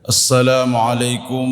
Assalamualaikum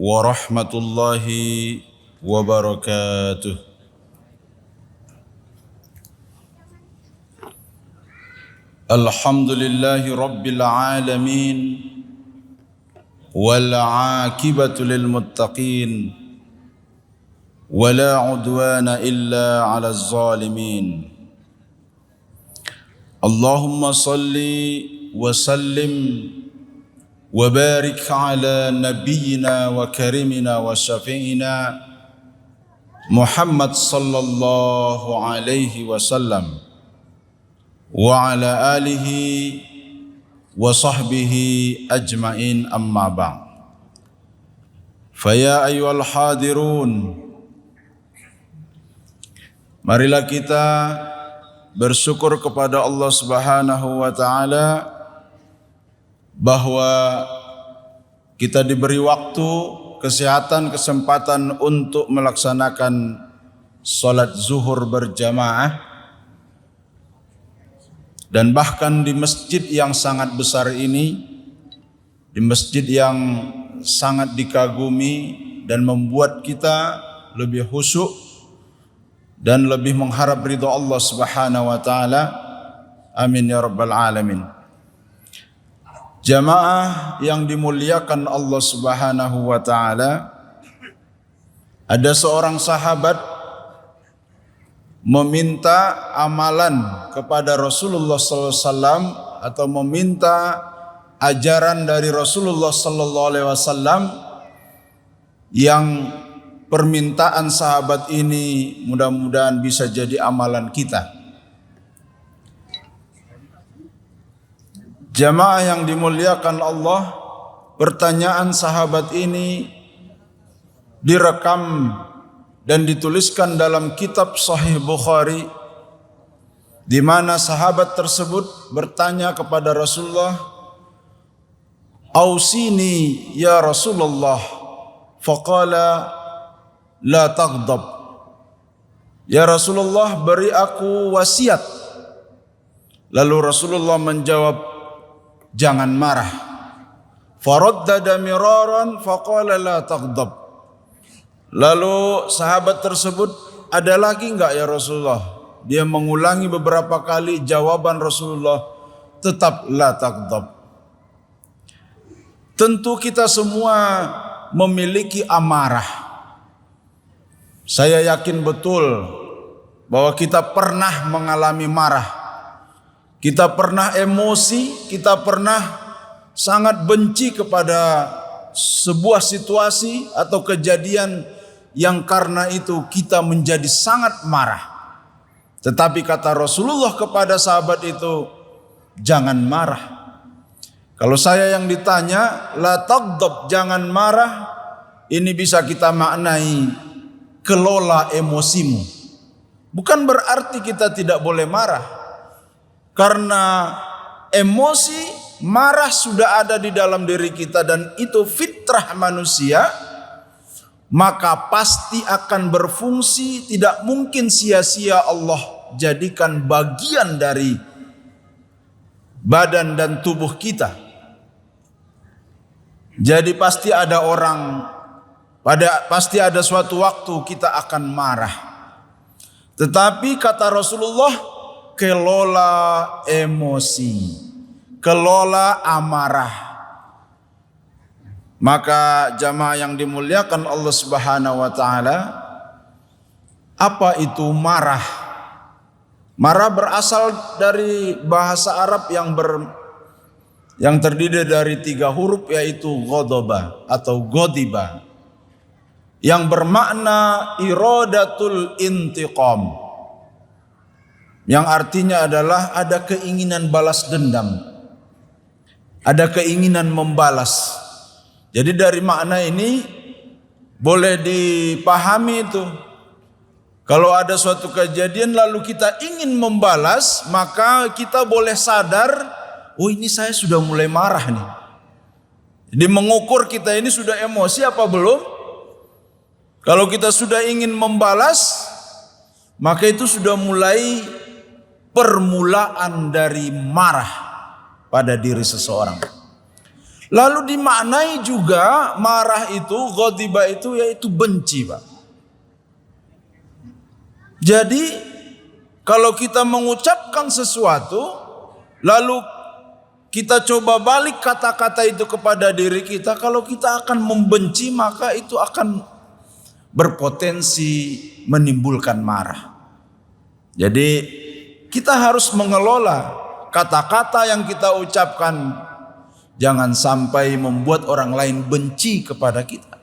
warahmatullahi wabarakatuh. Alhamdulillahi rabbil alamin wal aqibatu lil muttaqin wala udwana illa 'alaz zalimin. Allahumma salli wa sallim وبارك على نبينا وكريمنا وشفيعنا محمد صلى الله عليه وسلم وعلى آله وصحبه أجمعين أما بعد فيا أيها الحاضرون, marilah kita bersyukur kepada Allah Subhanahu wa taala bahwa kita diberi waktu, kesehatan, kesempatan untuk melaksanakan salat zuhur berjamaah, dan bahkan di masjid yang sangat besar ini, di masjid yang sangat dikagumi dan membuat kita lebih khusyuk dan lebih mengharap ridha Allah Subhanahu wa taala. Amin ya rabbal alamin. Jamaah yang dimuliakan Allah Subhanahu wa taala, ada seorang sahabat meminta amalan kepada Rasulullah sallallahu alaihi wasallam atau meminta ajaran dari Rasulullah sallallahu alaihi wasallam, yang permintaan sahabat ini mudah-mudahan bisa jadi amalan kita. Jamaah yang dimuliakan Allah, pertanyaan sahabat ini direkam dan dituliskan dalam kitab Sahih Bukhari, di mana sahabat tersebut bertanya kepada Rasulullah, "Ausini ya Rasulullah." Faqala, "La taghdab." Ya Rasulullah, beri aku wasiat. Lalu Rasulullah menjawab, "Jangan marah." Faraddada miraran faqala la taghdab. Lalu sahabat tersebut, "Ada lagi enggak ya Rasulullah?" Dia mengulangi beberapa kali jawaban Rasulullah, tetap la taghdab. Tentu kita semua memiliki amarah. Saya yakin betul bahwa kita pernah mengalami marah. Kita pernah emosi, kita pernah sangat benci kepada sebuah situasi atau kejadian yang karena itu kita menjadi sangat marah. Tetapi kata Rasulullah kepada sahabat itu, jangan marah. Kalau saya yang ditanya, la taghdab, jangan marah, ini bisa kita maknai kelola emosimu. Bukan berarti kita tidak boleh marah. Karena emosi, marah sudah ada di dalam diri kita dan itu fitrah manusia, maka pasti akan berfungsi, tidak mungkin sia-sia Allah jadikan bagian dari badan dan tubuh kita. Jadi pasti ada pasti ada suatu waktu kita akan marah. Tetapi kata Rasulullah, kelola emosi, kelola amarah. Maka jamaah yang dimuliakan Allah Subhanahu wa taala, apa itu marah? Marah berasal dari bahasa Arab yang terdiri dari 3 huruf, yaitu ghadaba atau ghadiba, yang bermakna iradatul intiqam, yang artinya adalah ada keinginan balas dendam, ada keinginan membalas. Jadi dari makna ini boleh dipahami itu, kalau ada suatu kejadian lalu kita ingin membalas, maka kita boleh sadar, oh ini saya sudah mulai marah nih. Jadi mengukur kita ini sudah emosi apa belum. Kalau kita sudah ingin membalas, maka itu sudah mulai permulaan dari marah pada diri seseorang. Lalu dimaknai juga marah itu, ghadiba itu yaitu benci, Pak. Jadi kalau kita mengucapkan sesuatu lalu kita coba balik kata-kata itu kepada diri kita, kalau kita akan membenci maka itu akan berpotensi menimbulkan marah. Jadi kita harus mengelola kata-kata yang kita ucapkan, jangan sampai membuat orang lain benci kepada kita.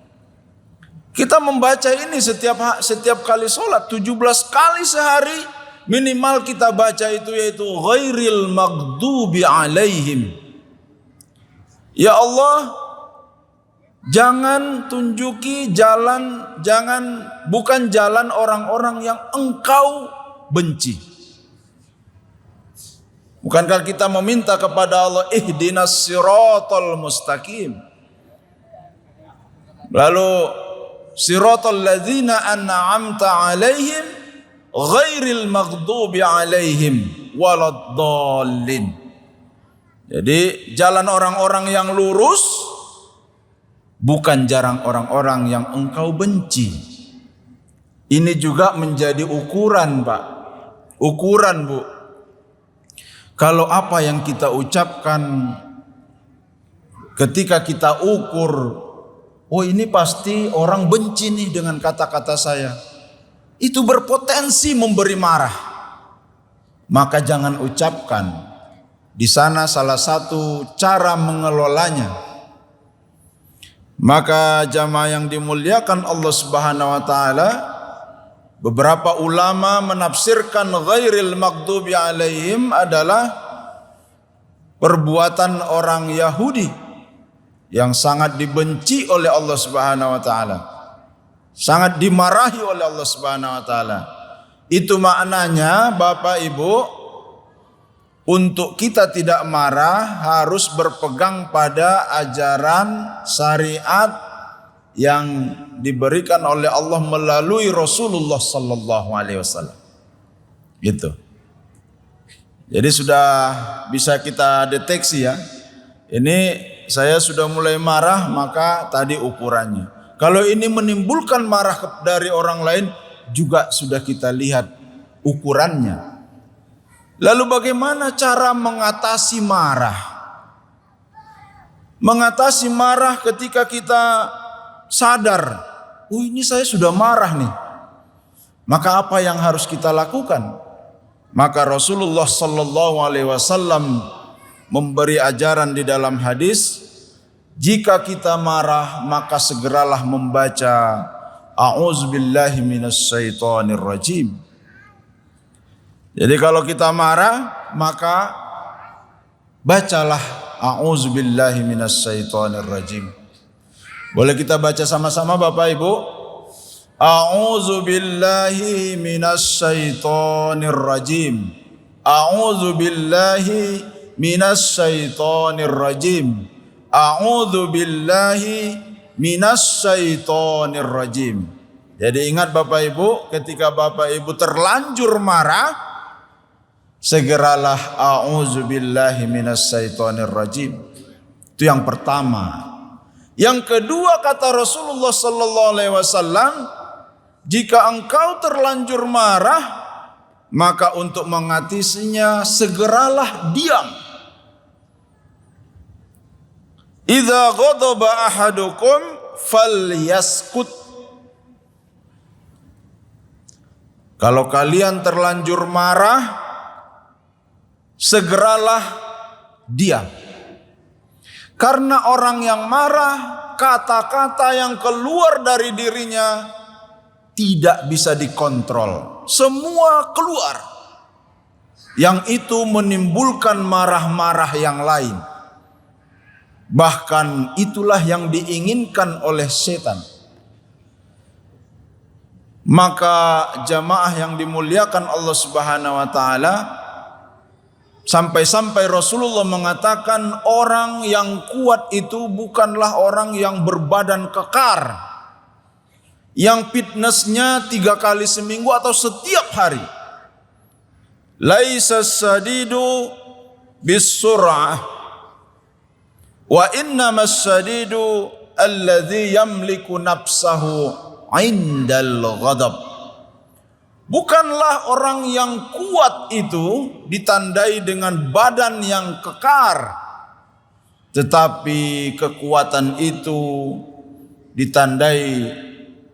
Kita membaca ini setiap kali sholat 17 kali sehari minimal kita baca itu, yaitu ghairil maghdubi alaihim. Ya Allah, jangan tunjuki bukan jalan orang-orang yang Engkau benci. Bukankah kita meminta kepada Allah ihdinas siratal mustaqim? Lalu siratal ladzina an'amta alaihim ghairil maghdubi alaihim waladdallin. Jadi jalan orang-orang yang lurus bukan jalan orang-orang yang Engkau benci. Ini juga menjadi ukuran, Pak. Ukuran, Bu. Kalau apa yang kita ucapkan ketika kita ukur, oh ini pasti orang benci nih dengan kata-kata saya, itu berpotensi memberi marah, maka jangan ucapkan. Di sana salah satu cara mengelolanya. Maka jamaah yang dimuliakan Allah Subhanahu wa taala, beberapa ulama menafsirkan ghairil maghdubi alaihim adalah perbuatan orang Yahudi yang sangat dibenci oleh Allah Subhanahu wa taala, sangat dimarahi oleh Allah Subhanahu wa taala. Itu maknanya Bapak Ibu, untuk kita tidak marah harus berpegang pada ajaran syariat yang diberikan oleh Allah melalui Rasulullah sallallahu alaihi wasallam. Gitu. Jadi sudah bisa kita deteksi ya. Ini saya sudah mulai marah, maka tadi ukurannya. Kalau ini menimbulkan marah dari orang lain, juga sudah kita lihat ukurannya. Lalu bagaimana cara mengatasi marah? Mengatasi marah ketika kita sadar, oh ini saya sudah marah nih. Maka apa yang harus kita lakukan? Maka Rasulullah sallallahu alaihi wasallam memberi ajaran di dalam hadis, jika kita marah maka segeralah membaca a'udzubillahi minasyaitonir rajim. Jadi kalau kita marah maka bacalah a'udzubillahi minasyaitonir rajim. Boleh kita baca sama-sama Bapak Ibu? A'udzubillahi minasyaitonir rajim. A'udzubillahi minasyaitonir rajim. A'udzubillahi minasyaitonir rajim. Jadi ingat Bapak Ibu, ketika Bapak Ibu terlanjur marah, segeralah a'udzubillahi minasyaitonir rajim. Itu yang pertama. Yang kedua kata Rasulullah sallallahu alaihi wasallam, jika engkau terlanjur marah, maka untuk mengatasinya segeralah diam. Idza ghadaba ahadukum falyaskut. Kalau kalian terlanjur marah, segeralah diam. Karena orang yang marah, kata-kata yang keluar dari dirinya tidak bisa dikontrol. Semua keluar. Yang itu menimbulkan marah-marah yang lain. Bahkan itulah yang diinginkan oleh setan. Maka jamaah yang dimuliakan Allah Subhanahu wa taala, sampai-sampai Rasulullah mengatakan orang yang kuat itu bukanlah orang yang berbadan kekar, yang fitnessnya 3 kali seminggu atau setiap hari. Laisa sadidu bisur'ah, Wa innamas syadidu alladzi yamliku nafsahu 'indal ghadab. Bukanlah orang yang kuat itu ditandai dengan badan yang kekar, tetapi kekuatan itu ditandai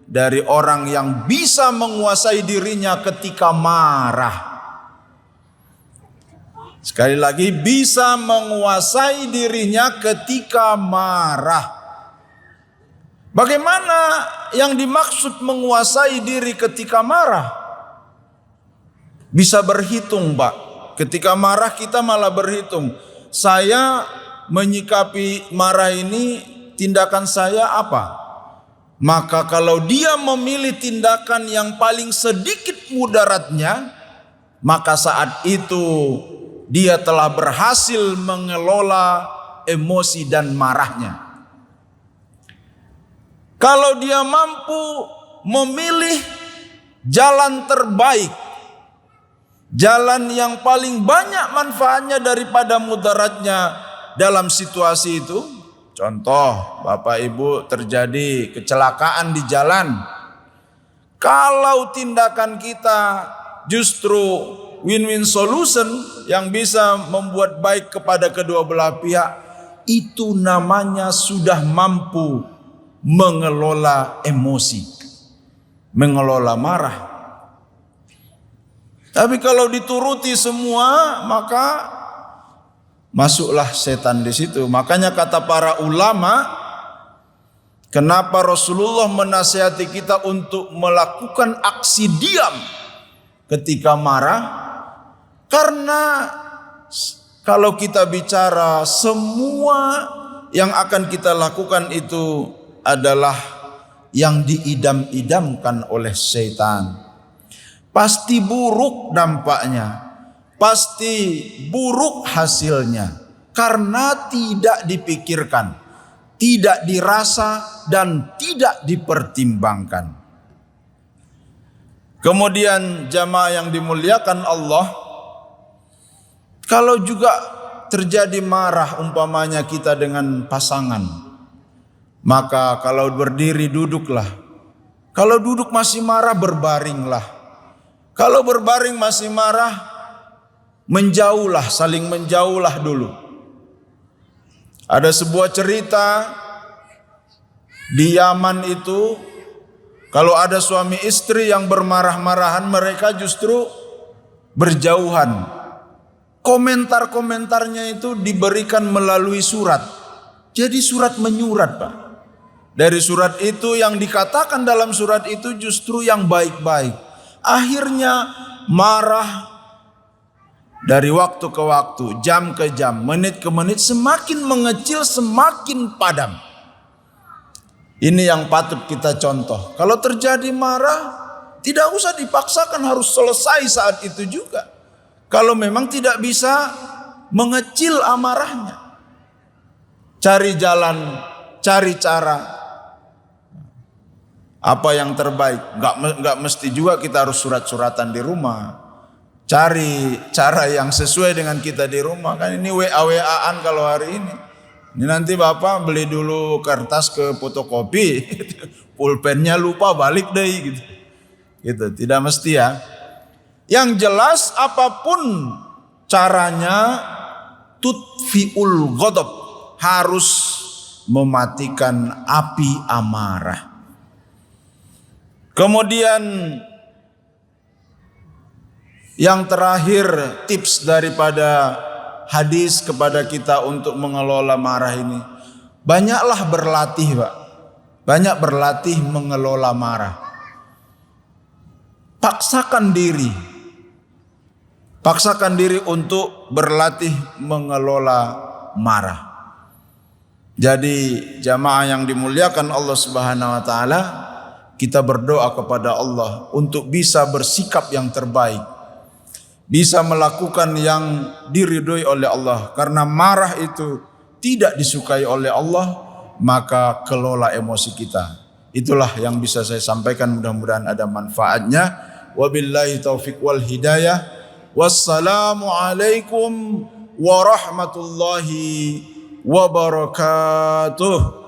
dari orang yang bisa menguasai dirinya ketika marah. Sekali lagi, bisa menguasai dirinya ketika marah. Bagaimana yang dimaksud menguasai diri ketika marah? Bisa berhitung, Pak. Ketika marah kita malah berhitung. Saya menyikapi marah ini, tindakan saya apa? Maka kalau dia memilih tindakan yang paling sedikit mudaratnya, maka saat itu dia telah berhasil mengelola emosi dan marahnya. Kalau dia mampu memilih jalan terbaik, jalan yang paling banyak manfaatnya daripada mudaratnya dalam situasi itu. Contoh, Bapak Ibu terjadi kecelakaan di jalan. Kalau tindakan kita justru win-win solution yang bisa membuat baik kepada kedua belah pihak, itu namanya sudah mampu mengelola emosi, mengelola marah. Tapi kalau dituruti semua, maka masuklah setan di situ. Makanya kata para ulama, kenapa Rasulullah menasihati kita untuk melakukan aksi diam ketika marah? Karena kalau kita bicara, semua yang akan kita lakukan itu adalah yang diidam-idamkan oleh setan. Pasti buruk dampaknya, pasti buruk hasilnya, karena tidak dipikirkan, tidak dirasa, dan tidak dipertimbangkan. Kemudian jamaah yang dimuliakan Allah, kalau juga terjadi marah umpamanya kita dengan pasangan, maka kalau berdiri duduklah. Kalau duduk masih marah, berbaringlah. Kalau berbaring masih marah, menjauhlah, saling menjauhlah dulu. Ada sebuah cerita di Yaman itu, kalau ada suami istri yang bermarah-marahan, mereka justru berjauhan. Komentar-komentarnya itu diberikan melalui surat. Jadi surat menyurat, Pak. Dari surat itu, yang dikatakan dalam surat itu justru yang baik-baik. Akhirnya marah dari waktu ke waktu, jam ke jam, menit ke menit, semakin mengecil, semakin padam. Ini yang patut kita contoh. Kalau terjadi marah, tidak usah dipaksakan harus selesai saat itu juga. Kalau memang tidak bisa mengecil amarahnya, cari jalan, cari cara, apa yang terbaik. Enggak mesti juga kita harus surat-suratan di rumah. Cari cara yang sesuai dengan kita di rumah. Kan ini WA-WA-an kalau hari ini. Ini nanti Bapak beli dulu kertas ke fotokopi, pulpennya lupa balik deh gitu. Gitu, tidak mesti ya. Yang jelas apapun caranya, tutfiul ghadab, harus mematikan api amarah. Kemudian yang terakhir, tips daripada hadis kepada kita untuk mengelola marah ini, banyaklah berlatih, Pak. Banyak berlatih mengelola marah. Paksakan diri untuk berlatih mengelola marah. Jadi jamaah yang dimuliakan Allah Subhanahu wa taala, kita berdoa kepada Allah untuk bisa bersikap yang terbaik, bisa melakukan yang diridhoi oleh Allah. Karena marah itu tidak disukai oleh Allah, maka kelola emosi kita. Itulah yang bisa saya sampaikan, mudah-mudahan ada manfaatnya. Wabillahi taufiq wal hidayah. Wassalamualaikum warahmatullahi wabarakatuh.